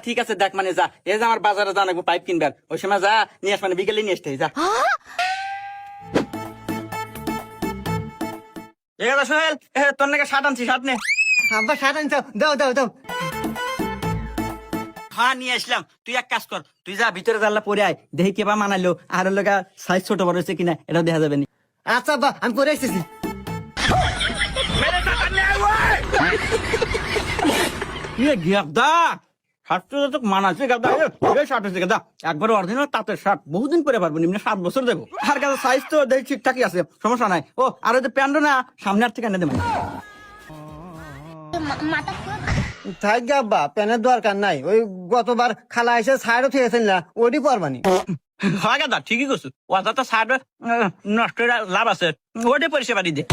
ঠিক আছে দেখ মানে যা এই যে আমার বাজারে যা নাকবো পাইপ কিনবার ওই সময় যা নিয়ে আস মানে বিকেলে নিয়ে আসতে যা ঠিক আছে সোহেল তোর নাকি শার্ট আনছি শার্ট নে আব্বা শার্ট আনছো দাও দাও দাও হ্যাঁ নিয়ে আসলাম তুই এক কাজ কর তুই যা ভিতরে জানলা পরে আয় দেখি কেবা মানাইলো আর লগা সাইজ ছোট বড় হয়েছে কিনা এটাও দেখা যাবে না আচ্ছা আব্বা আমি পরে এসেছি গেদা শার্টটা তো মানাচ্ছে গেদা শার্ট হচ্ছে গেদা একবার অরিজিনাল তাঁতের শার্ট বহুদিন পরে পারবো নিম্নে 7 বছর দেবো আর গেদা সাইজ তো দেখি ঠিকঠাকই আছে সমস্যা নাই ও আর ওই যে প্যান্টও না সামনে আর থেকে এনে দেবো থাক গে আব্বা প্যানের দরকার নাই ওই গতবার খালা এসে সাইডও থেয়েছেন না ওটি পারবানি হয় গেদা ঠিকই করছো ওটা তো সাইড নষ্ট লাভ আছে ওটাই পরিষেবা দিয়ে দে